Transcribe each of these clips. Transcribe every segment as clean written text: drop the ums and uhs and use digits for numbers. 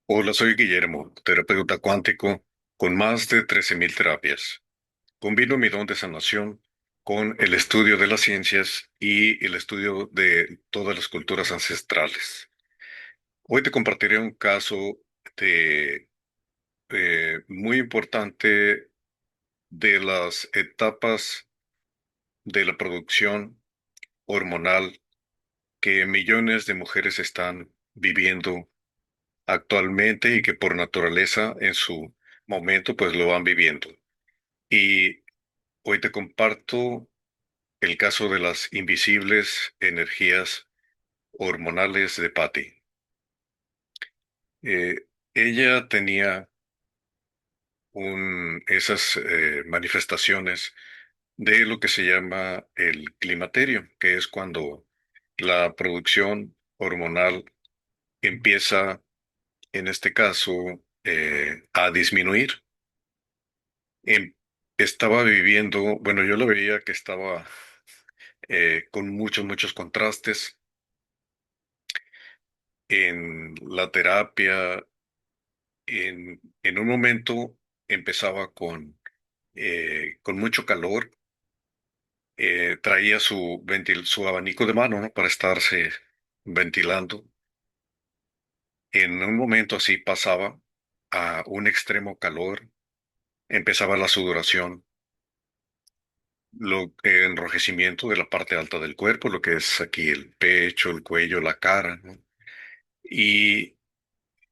Hola, soy Guillermo, terapeuta cuántico con más de 13.000 terapias. Combino mi don de sanación con el estudio de las ciencias y el estudio de todas las culturas ancestrales. Hoy te compartiré un caso de, muy importante de las etapas de la producción hormonal que millones de mujeres están viviendo actualmente y que por naturaleza en su momento pues lo van viviendo. Y hoy te comparto el caso de las invisibles energías hormonales de Patty. Ella tenía esas manifestaciones de lo que se llama el climaterio, que es cuando la producción hormonal empieza, en este caso, a disminuir. Em- Estaba viviendo, bueno, yo lo veía que estaba con muchos contrastes en la terapia. En un momento empezaba con mucho calor, traía su abanico de mano, ¿no? Para estarse ventilando. En un momento así pasaba a un extremo calor, empezaba la sudoración, enrojecimiento de la parte alta del cuerpo, lo que es aquí el pecho, el cuello, la cara, ¿no? Y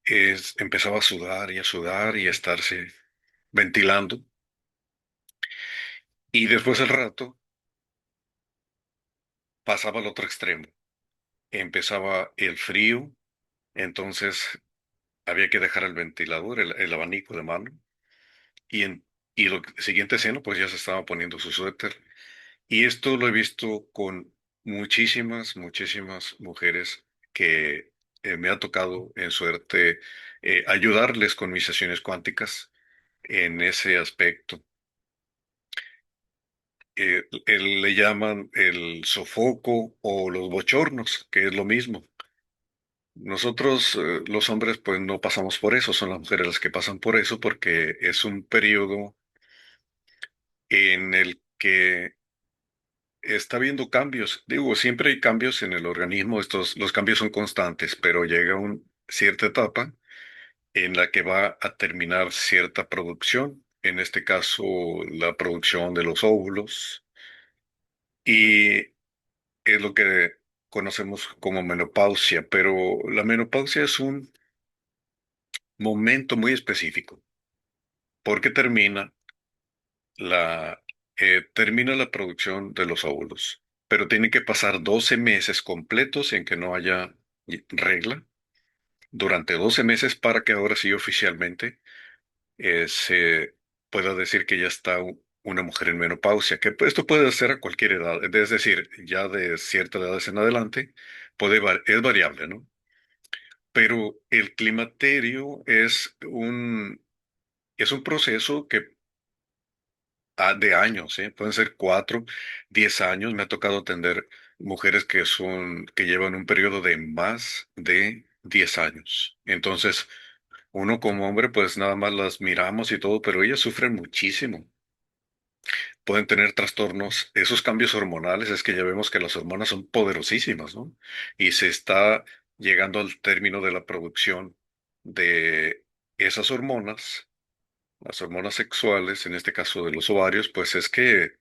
empezaba a sudar y a estarse ventilando. Y después del rato pasaba al otro extremo. Empezaba el frío, entonces había que dejar el ventilador, el abanico de mano. Y, y lo siguiente escena, pues ya se estaba poniendo su suéter. Y esto lo he visto con muchísimas mujeres que me ha tocado en suerte ayudarles con mis sesiones cuánticas en ese aspecto. Le llaman el sofoco o los bochornos, que es lo mismo. Nosotros, los hombres, pues no pasamos por eso, son las mujeres las que pasan por eso porque es un periodo en el que está habiendo cambios. Digo, siempre hay cambios en el organismo, los cambios son constantes, pero llega una cierta etapa en la que va a terminar cierta producción, en este caso la producción de los óvulos, y es lo que conocemos como menopausia, pero la menopausia es un momento muy específico, porque la, termina la producción de los óvulos, pero tiene que pasar 12 meses completos en que no haya regla, durante 12 meses para que ahora sí oficialmente se pueda decir que ya está una mujer en menopausia, que pues, esto puede ser a cualquier edad, es decir, ya de ciertas edades en adelante, es variable, ¿no? Pero el climaterio es un proceso que de años, ¿eh? Pueden ser 4, 10 años. Me ha tocado atender mujeres que llevan un periodo de más de 10 años. Entonces, uno como hombre, pues nada más las miramos y todo, pero ellas sufren muchísimo. Pueden tener trastornos. Esos cambios hormonales es que ya vemos que las hormonas son poderosísimas, ¿no? Y se está llegando al término de la producción de esas hormonas, las hormonas sexuales, en este caso de los ovarios, pues es que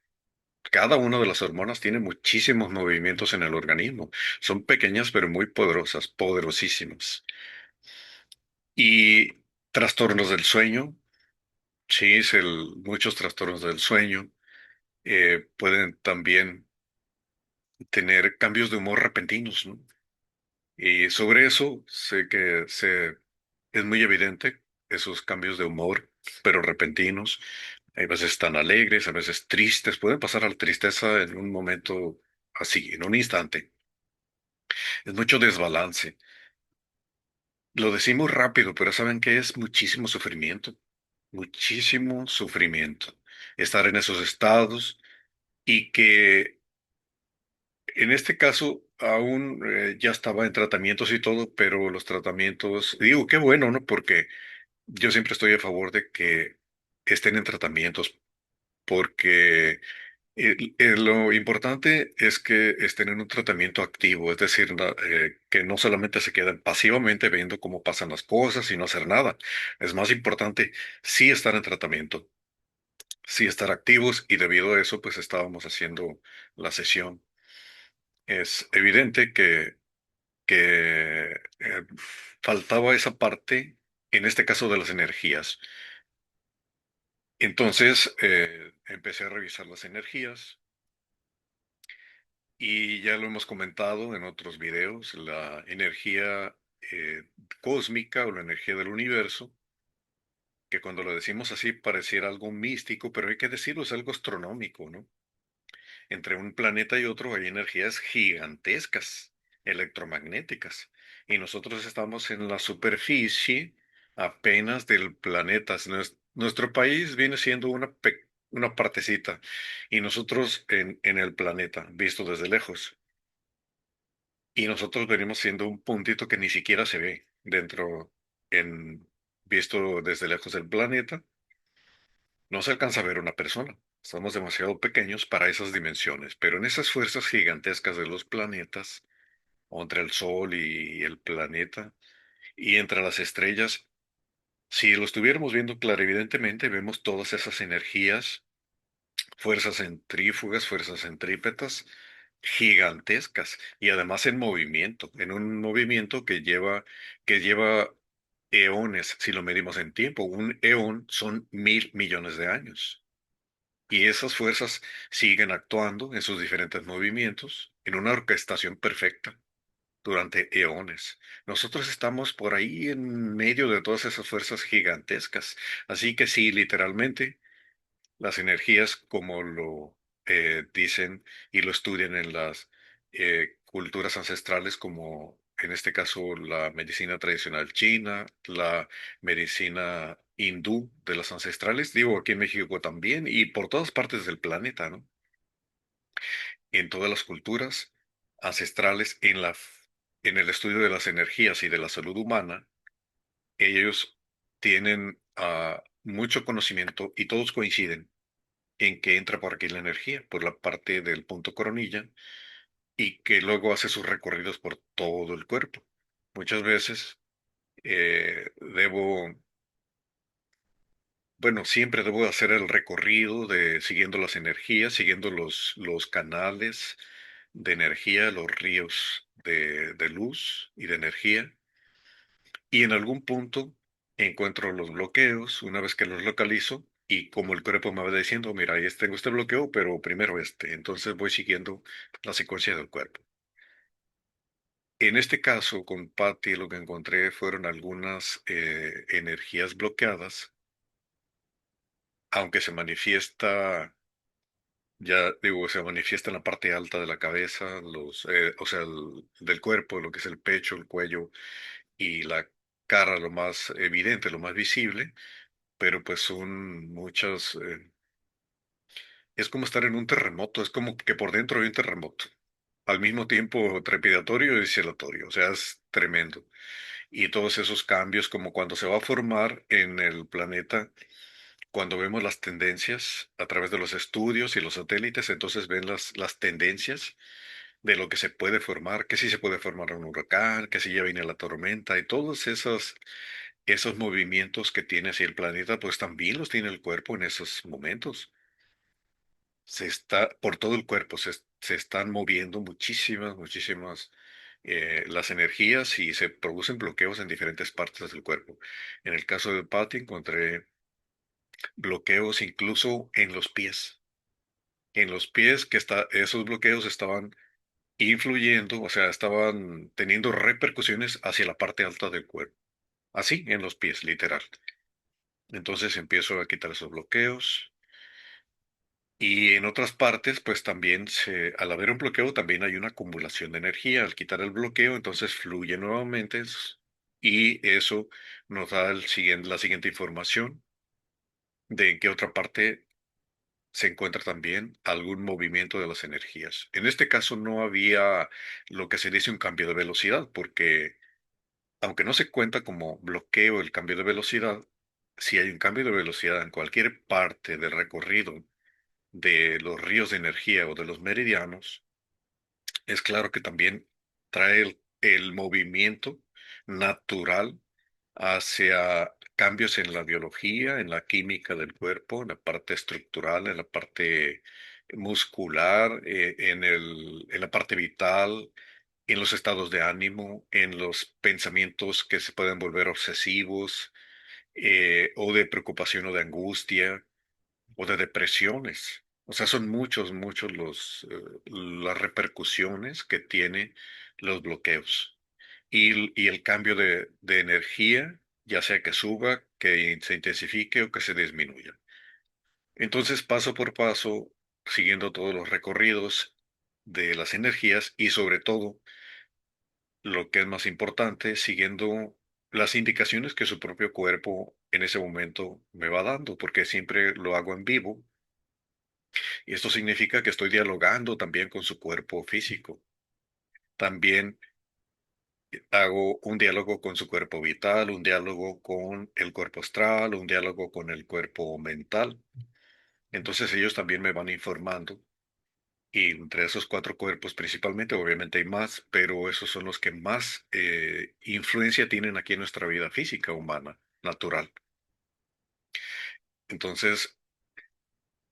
cada una de las hormonas tiene muchísimos movimientos en el organismo. Son pequeñas pero muy poderosas, poderosísimas. Y trastornos del sueño, sí, muchos trastornos del sueño pueden también tener cambios de humor repentinos, ¿no? Y sobre eso sé que es muy evidente esos cambios de humor, pero repentinos. A veces están alegres, a veces tristes, pueden pasar a la tristeza en un momento así, en un instante. Es mucho desbalance. Lo decimos rápido, pero saben que es muchísimo sufrimiento. Estar en esos estados y que En este caso, aún ya estaba en tratamientos y todo, pero los tratamientos, digo, qué bueno, ¿no? Porque yo siempre estoy a favor de que estén en tratamientos, porque lo importante es que estén en un tratamiento activo, es decir, que no solamente se queden pasivamente viendo cómo pasan las cosas y no hacer nada. Es más importante sí estar en tratamiento, sí estar activos y debido a eso, pues estábamos haciendo la sesión. Es evidente que faltaba esa parte, en este caso de las energías. Entonces empecé a revisar las energías y ya lo hemos comentado en otros videos, la energía eh, cósmica o la energía del universo, que cuando lo decimos así pareciera algo místico, pero hay que decirlo, es algo astronómico, ¿no? Entre un planeta y otro hay energías gigantescas, electromagnéticas, y nosotros estamos en la superficie apenas del planeta. Nuestro país viene siendo una partecita, y nosotros en el planeta, visto desde lejos. Y nosotros venimos siendo un puntito que ni siquiera se ve en, visto desde lejos del planeta. No se alcanza a ver una persona. Somos demasiado pequeños para esas dimensiones, pero en esas fuerzas gigantescas de los planetas, o entre el Sol y el planeta, y entre las estrellas, si lo estuviéramos viendo clarividentemente, vemos todas esas energías, fuerzas centrífugas, fuerzas centrípetas, gigantescas, y además en un movimiento que lleva eones, si lo medimos en tiempo. Un eón son 1.000 millones de años. Y esas fuerzas siguen actuando en sus diferentes movimientos en una orquestación perfecta durante eones. Nosotros estamos por ahí en medio de todas esas fuerzas gigantescas. Así que sí, literalmente, las energías, como lo dicen y lo estudian en las culturas ancestrales, como en este caso la medicina tradicional china, la medicina hindú de las ancestrales, digo aquí en México también, y por todas partes del planeta, ¿no? En todas las culturas ancestrales, en el estudio de las energías y de la salud humana, ellos tienen mucho conocimiento y todos coinciden en que entra por aquí la energía, por la parte del punto coronilla, y que luego hace sus recorridos por todo el cuerpo. Muchas veces debo, bueno, siempre debo hacer el recorrido de siguiendo las energías, siguiendo los canales de energía, los ríos de luz y de energía, y en algún punto encuentro los bloqueos, una vez que los localizo, y como el cuerpo me va diciendo, mira, ahí tengo este bloqueo, pero primero este, entonces voy siguiendo la secuencia del cuerpo. En este caso, con Patty, lo que encontré fueron algunas energías bloqueadas, aunque se manifiesta, ya digo, se manifiesta en la parte alta de la cabeza, o sea, del cuerpo, lo que es el pecho, el cuello y la cara, lo más evidente, lo más visible, pero pues son muchas, es como estar en un terremoto, es como que por dentro hay un terremoto, al mismo tiempo trepidatorio y oscilatorio, o sea, es tremendo. Y todos esos cambios, como cuando se va a formar en el planeta, cuando vemos las tendencias a través de los estudios y los satélites, entonces ven las tendencias de lo que se puede formar, que si se puede formar un huracán, que si ya viene la tormenta y todos esos movimientos que tiene así el planeta, pues también los tiene el cuerpo en esos momentos. Por todo el cuerpo, se están moviendo muchísimas las energías y se producen bloqueos en diferentes partes del cuerpo. En el caso de Patty encontré bloqueos incluso en los pies. En los pies esos bloqueos estaban influyendo, o sea, estaban teniendo repercusiones hacia la parte alta del cuerpo. Así, en los pies, literal. Entonces empiezo a quitar esos bloqueos. Y en otras partes, pues también al haber un bloqueo, también hay una acumulación de energía. Al quitar el bloqueo, entonces fluye nuevamente y eso nos da la siguiente información de en qué otra parte se encuentra también algún movimiento de las energías. En este caso no había lo que se dice un cambio de velocidad, porque aunque no se cuenta como bloqueo el cambio de velocidad, si hay un cambio de velocidad en cualquier parte del recorrido de los ríos de energía o de los meridianos, es claro que también trae el movimiento natural hacia cambios en la biología, en la química del cuerpo, en la parte estructural, en la parte muscular, en la parte vital, en los estados de ánimo, en los pensamientos que se pueden volver obsesivos, o de preocupación o de angustia o de depresiones. O sea, son muchos las repercusiones que tiene los bloqueos y el cambio de energía, ya sea que suba, que se intensifique o que se disminuya. Entonces, paso por paso, siguiendo todos los recorridos de las energías y sobre todo, lo que es más importante, siguiendo las indicaciones que su propio cuerpo en ese momento me va dando, porque siempre lo hago en vivo. Y esto significa que estoy dialogando también con su cuerpo físico. También hago un diálogo con su cuerpo vital, un diálogo con el cuerpo astral, un diálogo con el cuerpo mental. Entonces ellos también me van informando. Y entre esos cuatro cuerpos principalmente, obviamente hay más, pero esos son los que más influencia tienen aquí en nuestra vida física humana, natural. Entonces,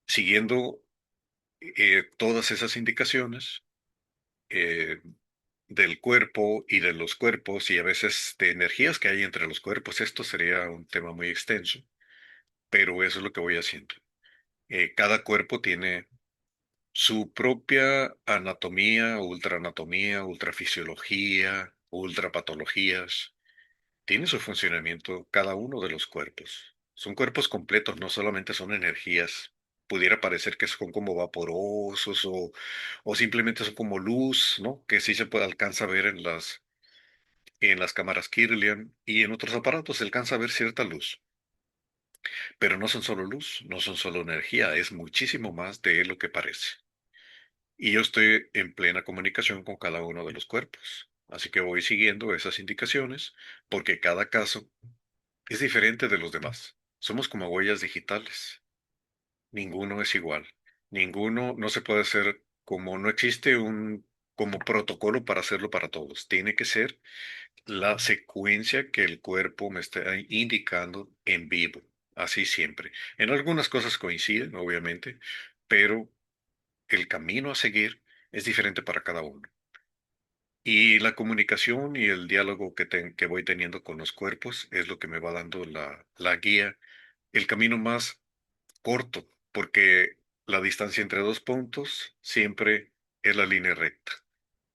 siguiendo todas esas indicaciones, eh, del cuerpo y de los cuerpos y a veces de energías que hay entre los cuerpos. Esto sería un tema muy extenso, pero eso es lo que voy haciendo. Cada cuerpo tiene su propia anatomía, ultraanatomía, ultrafisiología, ultrapatologías. Tiene su funcionamiento cada uno de los cuerpos. Son cuerpos completos, no solamente son energías. Pudiera parecer que son como vaporosos o simplemente son como luz, ¿no? Que sí se puede alcanza a ver en las cámaras Kirlian y en otros aparatos se alcanza a ver cierta luz, pero no son solo luz, no son solo energía, es muchísimo más de lo que parece. Y yo estoy en plena comunicación con cada uno de los cuerpos, así que voy siguiendo esas indicaciones porque cada caso es diferente de los demás. Somos como huellas digitales, ninguno es igual, ninguno no se puede hacer como no existe un como protocolo para hacerlo para todos, tiene que ser la secuencia que el cuerpo me está indicando en vivo, así siempre. En algunas cosas coinciden, obviamente, pero el camino a seguir es diferente para cada uno. Y la comunicación y el diálogo que voy teniendo con los cuerpos es lo que me va dando la guía, el camino más corto, porque la distancia entre dos puntos siempre es la línea recta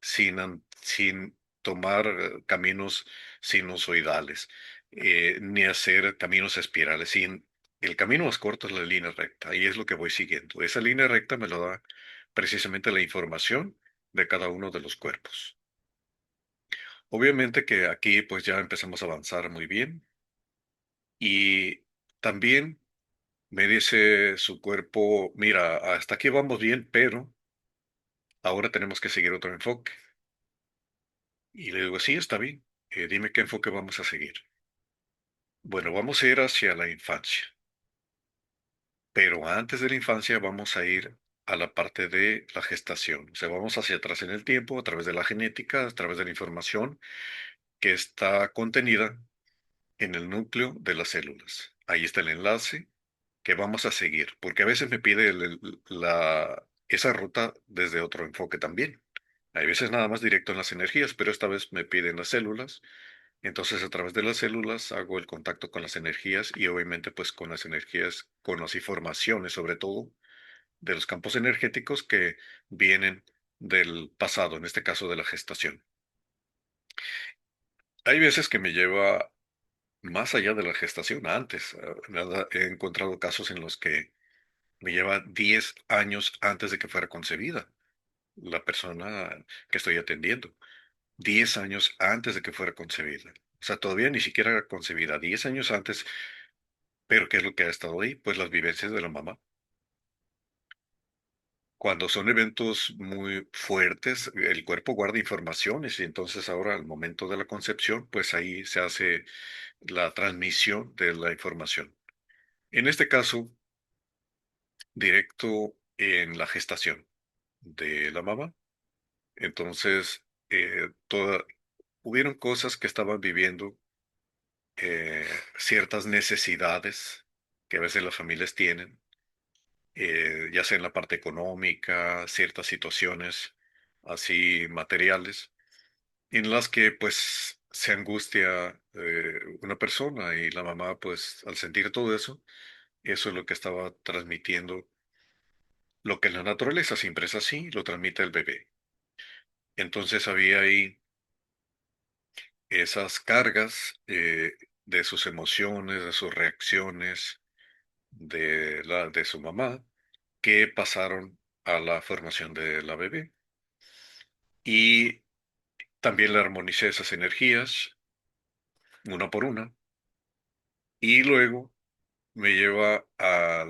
sin tomar caminos sinusoidales, ni hacer caminos espirales. El camino más corto es la línea recta, y es lo que voy siguiendo. Esa línea recta me lo da precisamente la información de cada uno de los cuerpos. Obviamente que aquí pues ya empezamos a avanzar muy bien y también me dice su cuerpo, mira, hasta aquí vamos bien, pero ahora tenemos que seguir otro enfoque. Y le digo, sí, está bien. Dime qué enfoque vamos a seguir. Bueno, vamos a ir hacia la infancia, pero antes de la infancia vamos a ir a la parte de la gestación. O sea, vamos hacia atrás en el tiempo, a través de la genética, a través de la información que está contenida en el núcleo de las células. Ahí está el enlace que vamos a seguir, porque a veces me pide esa ruta desde otro enfoque también. Hay veces nada más directo en las energías, pero esta vez me piden las células. Entonces, a través de las células hago el contacto con las energías y obviamente pues con las energías, con las informaciones sobre todo de los campos energéticos que vienen del pasado, en este caso de la gestación. Hay veces que me lleva más allá de la gestación, antes. He encontrado casos en los que me lleva 10 años antes de que fuera concebida la persona que estoy atendiendo. 10 años antes de que fuera concebida. O sea, todavía ni siquiera era concebida. 10 años antes. Pero ¿qué es lo que ha estado ahí? Pues las vivencias de la mamá. Cuando son eventos muy fuertes, el cuerpo guarda informaciones y entonces ahora al momento de la concepción, pues ahí se hace la transmisión de la información. En este caso, directo en la gestación de la mamá. Entonces, hubieron cosas que estaban viviendo, eh, ciertas necesidades que a veces las familias tienen, ya sea en la parte económica, ciertas situaciones así materiales, en las que pues se angustia una persona y la mamá pues al sentir todo eso, eso es lo que estaba transmitiendo, lo que en la naturaleza siempre es así, lo transmite el bebé. Entonces había ahí esas cargas, de sus emociones, de sus reacciones, de su mamá, que pasaron a la formación de la bebé. Y también le armonicé esas energías, una por una, y luego me lleva a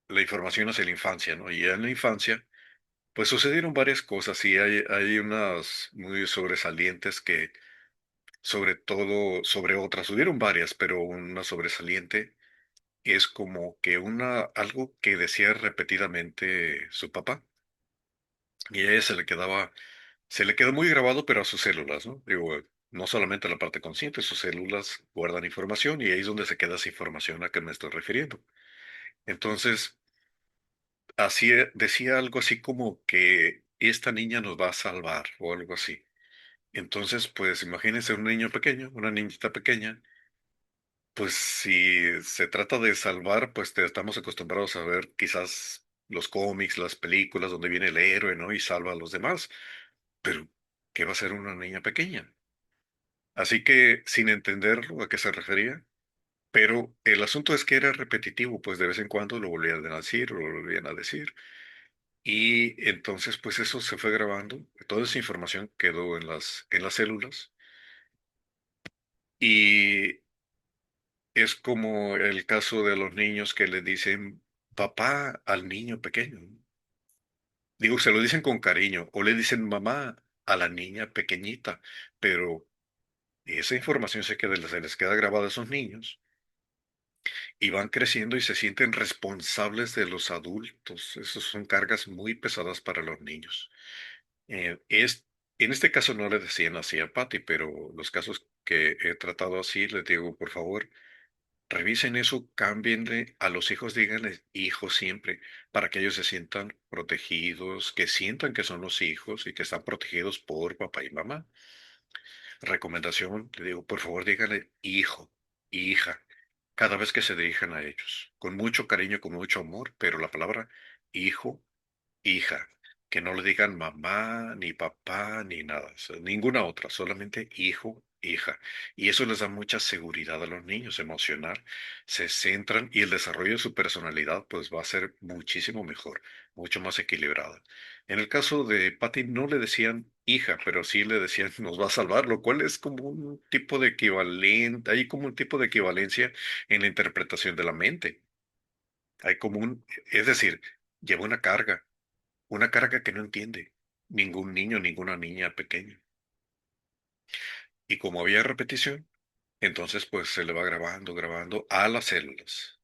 la información hacia la infancia, ¿no? Y ya en la infancia, pues sucedieron varias cosas y hay unas muy sobresalientes que, sobre todo, sobre otras, hubieron varias, pero una sobresaliente es como que algo que decía repetidamente su papá, y a ella se le quedó muy grabado, pero a sus células, ¿no? Digo, no solamente a la parte consciente, sus células guardan información y ahí es donde se queda esa información a que me estoy refiriendo. Entonces, así decía algo así como que esta niña nos va a salvar o algo así. Entonces, pues imagínense un niño pequeño, una niñita pequeña, pues si se trata de salvar, pues estamos acostumbrados a ver quizás los cómics, las películas donde viene el héroe, ¿no? Y salva a los demás. Pero, ¿qué va a ser una niña pequeña? Así que, sin entenderlo a qué se refería, pero el asunto es que era repetitivo, pues de vez en cuando lo volvían a decir o lo volvían a decir. Y entonces, pues eso se fue grabando, toda esa información quedó en las células. Y es como el caso de los niños que le dicen papá al niño pequeño. Digo, se lo dicen con cariño o le dicen mamá a la niña pequeñita, pero esa información se les queda grabada a esos niños y van creciendo y se sienten responsables de los adultos. Esas son cargas muy pesadas para los niños. En este caso no le decían así a Patty, pero los casos que he tratado así, les digo, por favor, revisen eso, cámbienle a los hijos, díganles hijos siempre, para que ellos se sientan protegidos, que sientan que son los hijos y que están protegidos por papá y mamá. Recomendación, le digo, por favor, díganle hijo, hija, cada vez que se dirijan a ellos, con mucho cariño, con mucho amor, pero la palabra hijo, hija, que no le digan mamá, ni papá, ni nada, o sea, ninguna otra, solamente hijo, hija. Y eso les da mucha seguridad a los niños, emocional, se centran y el desarrollo de su personalidad pues va a ser muchísimo mejor, mucho más equilibrada. En el caso de Patty no le decían hija, pero sí le decían nos va a salvar, lo cual es como un tipo de equivalente, hay como un tipo de equivalencia en la interpretación de la mente. Hay como es decir, lleva una carga que no entiende ningún niño, ninguna niña pequeña. Y como había repetición, entonces pues se le va grabando, grabando a las células.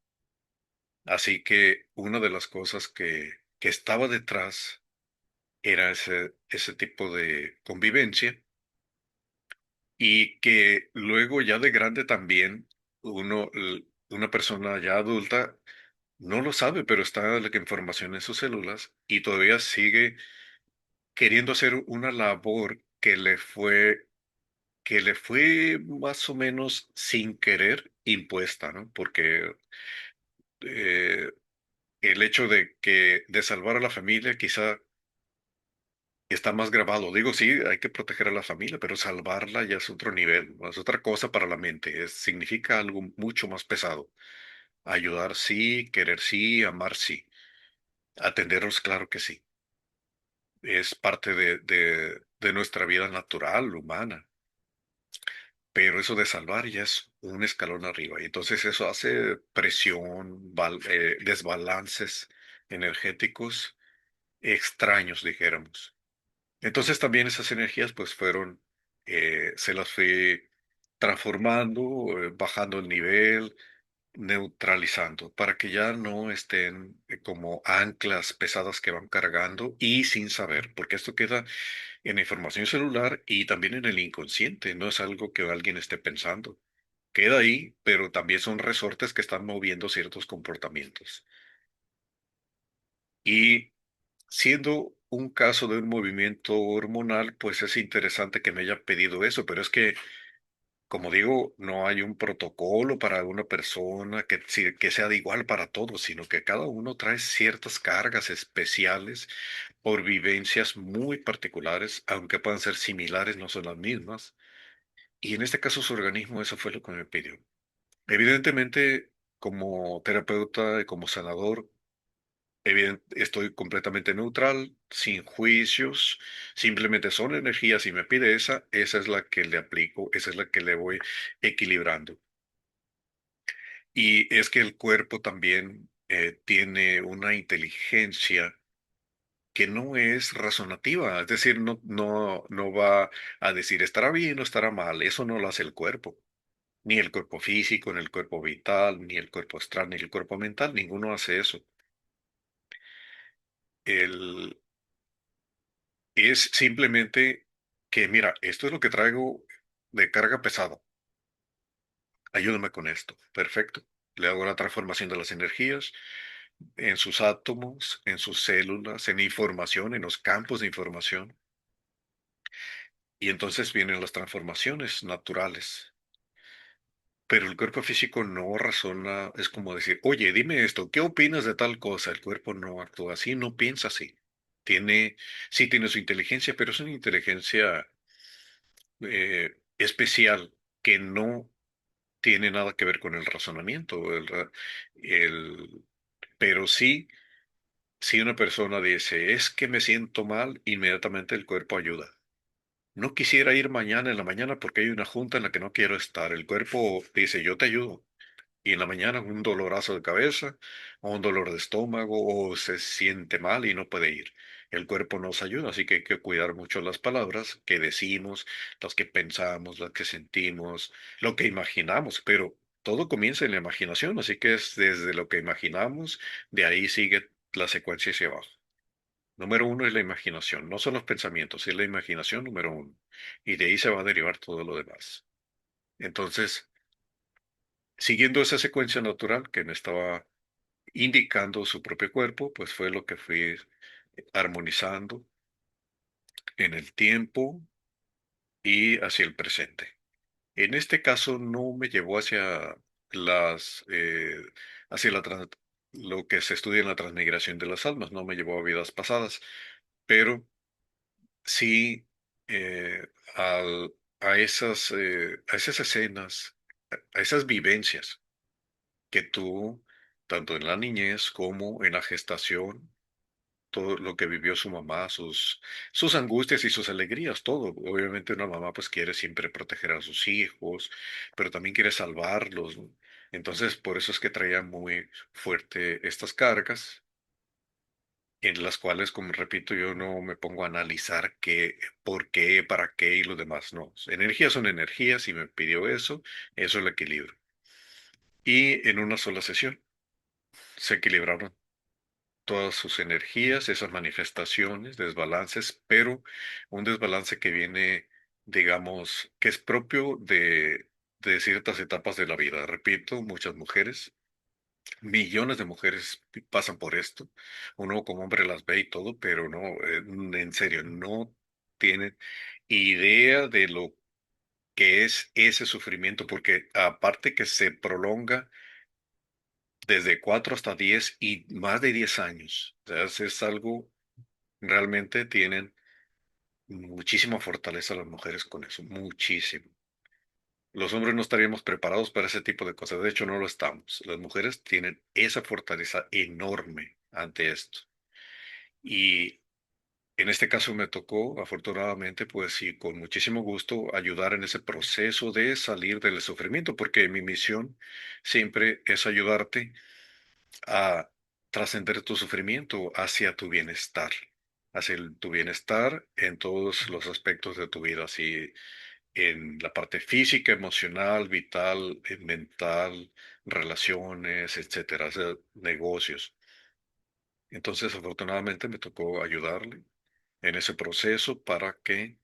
Así que una de las cosas que estaba detrás era ese tipo de convivencia y que luego ya de grande también una persona ya adulta no lo sabe, pero está la información en sus células y todavía sigue queriendo hacer una labor que le fue más o menos sin querer impuesta, ¿no? Porque eh, el hecho de salvar a la familia quizá está más grabado. Digo, sí, hay que proteger a la familia, pero salvarla ya es otro nivel, ¿no? Es otra cosa para la mente, significa algo mucho más pesado. Ayudar sí, querer sí, amar sí. Atenderlos, claro que sí. Es parte de nuestra vida natural, humana. Pero eso de salvar ya es un escalón arriba. Y entonces eso hace presión, desbalances energéticos extraños, dijéramos. Entonces también esas energías pues fueron, se las fui transformando, bajando el nivel, neutralizando, para que ya no estén como anclas pesadas que van cargando y sin saber, porque esto queda en la información celular y también en el inconsciente, no es algo que alguien esté pensando. Queda ahí, pero también son resortes que están moviendo ciertos comportamientos. Y siendo un caso de un movimiento hormonal, pues es interesante que me haya pedido eso, pero es que, como digo, no hay un protocolo para una persona que sea de igual para todos, sino que cada uno trae ciertas cargas especiales por vivencias muy particulares, aunque puedan ser similares, no son las mismas. Y en este caso su organismo, eso fue lo que me pidió. Evidentemente, como terapeuta y como sanador, estoy completamente neutral, sin juicios, simplemente son energías y me pide esa es la que le aplico, esa es la que le voy equilibrando. Y es que el cuerpo también tiene una inteligencia que no es razonativa, es decir, no va a decir estará bien o estará mal, eso no lo hace el cuerpo, ni el cuerpo físico, ni el cuerpo vital, ni el cuerpo astral, ni el cuerpo mental, ninguno hace eso. El, es simplemente que, mira, esto es lo que traigo de carga pesada, ayúdame con esto, perfecto. Le hago la transformación de las energías en sus átomos, en sus células, en información, en los campos de información. Y entonces vienen las transformaciones naturales. Pero el cuerpo físico no razona, es como decir, oye, dime esto, ¿qué opinas de tal cosa? El cuerpo no actúa así, no piensa así. Tiene, sí tiene su inteligencia, pero es una inteligencia especial que no tiene nada que ver con el razonamiento. El- pero sí, si una persona dice, es que me siento mal, inmediatamente el cuerpo ayuda. No quisiera ir mañana en la mañana porque hay una junta en la que no quiero estar. El cuerpo dice, yo te ayudo. Y en la mañana un dolorazo de cabeza, o un dolor de estómago, o se siente mal y no puede ir. El cuerpo nos ayuda, así que hay que cuidar mucho las palabras que decimos, las que pensamos, las que sentimos, lo que imaginamos, pero todo comienza en la imaginación, así que es desde lo que imaginamos, de ahí sigue la secuencia hacia abajo. Número uno es la imaginación, no son los pensamientos, es la imaginación número uno. Y de ahí se va a derivar todo lo demás. Entonces, siguiendo esa secuencia natural que me estaba indicando su propio cuerpo, pues fue lo que fui armonizando en el tiempo y hacia el presente. En este caso no me llevó hacia las, hacia lo que se estudia en la transmigración de las almas, no me llevó a vidas pasadas, pero sí eh, al- a esas escenas, a esas vivencias que tú, tanto en la niñez como en la gestación, todo lo que vivió su mamá, sus angustias y sus alegrías, todo. Obviamente una mamá pues quiere siempre proteger a sus hijos, pero también quiere salvarlos, ¿no? Entonces, por eso es que traía muy fuerte estas cargas, en las cuales, como repito, yo no me pongo a analizar qué, por qué, para qué y lo demás. No, energías son energías y me pidió eso es el equilibrio. Y en una sola sesión se equilibraron todas sus energías, esas manifestaciones, desbalances, pero un desbalance que viene, digamos, que es propio de ciertas etapas de la vida. Repito, muchas mujeres, millones de mujeres pasan por esto. Uno como hombre las ve y todo, pero no, en serio, no tienen idea de lo que es ese sufrimiento, porque aparte que se prolonga desde 4 hasta 10 y más de 10 años. O sea, es algo, realmente tienen muchísima fortaleza las mujeres con eso, muchísimo. Los hombres no estaríamos preparados para ese tipo de cosas, de hecho no lo estamos. Las mujeres tienen esa fortaleza enorme ante esto. Y en este caso me tocó, afortunadamente, pues sí, con muchísimo gusto ayudar en ese proceso de salir del sufrimiento, porque mi misión siempre es ayudarte a trascender tu sufrimiento hacia tu bienestar. hacia tu bienestar en todos los aspectos de tu vida, así en la parte física, emocional, vital, mental, relaciones, etcétera, o sea, negocios. Entonces, afortunadamente me tocó ayudarle en ese proceso para que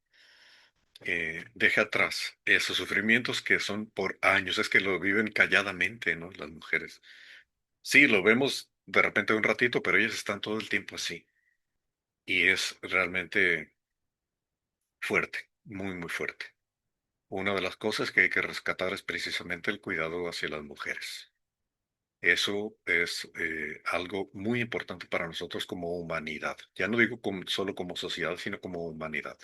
deje atrás esos sufrimientos que son por años, es que lo viven calladamente, ¿no? Las mujeres. Sí, lo vemos de repente un ratito, pero ellas están todo el tiempo así. Y es realmente fuerte, muy, muy fuerte. Una de las cosas que hay que rescatar es precisamente el cuidado hacia las mujeres. Eso es algo muy importante para nosotros como humanidad. Ya no digo solo como sociedad, sino como humanidad.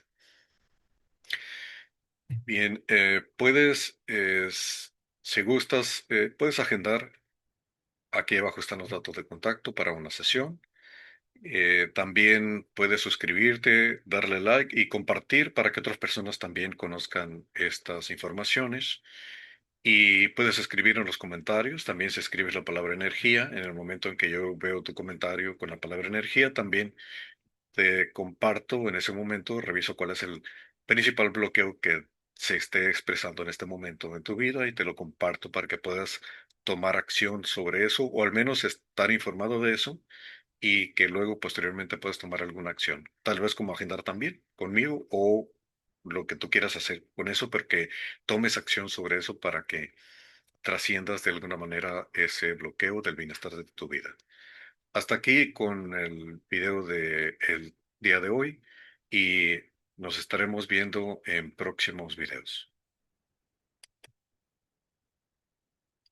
Bien, si gustas, puedes agendar. Aquí abajo están los datos de contacto para una sesión. También puedes suscribirte, darle like y compartir para que otras personas también conozcan estas informaciones. Y puedes escribir en los comentarios, también si escribes la palabra energía, en el momento en que yo veo tu comentario con la palabra energía, también te comparto en ese momento, reviso cuál es el principal bloqueo que se esté expresando en este momento en tu vida y te lo comparto para que puedas tomar acción sobre eso o al menos estar informado de eso y que luego posteriormente puedas tomar alguna acción. Tal vez como agendar también conmigo o lo que tú quieras hacer con eso, porque tomes acción sobre eso para que trasciendas de alguna manera ese bloqueo del bienestar de tu vida. Hasta aquí con el video de el día de hoy y nos estaremos viendo en próximos videos.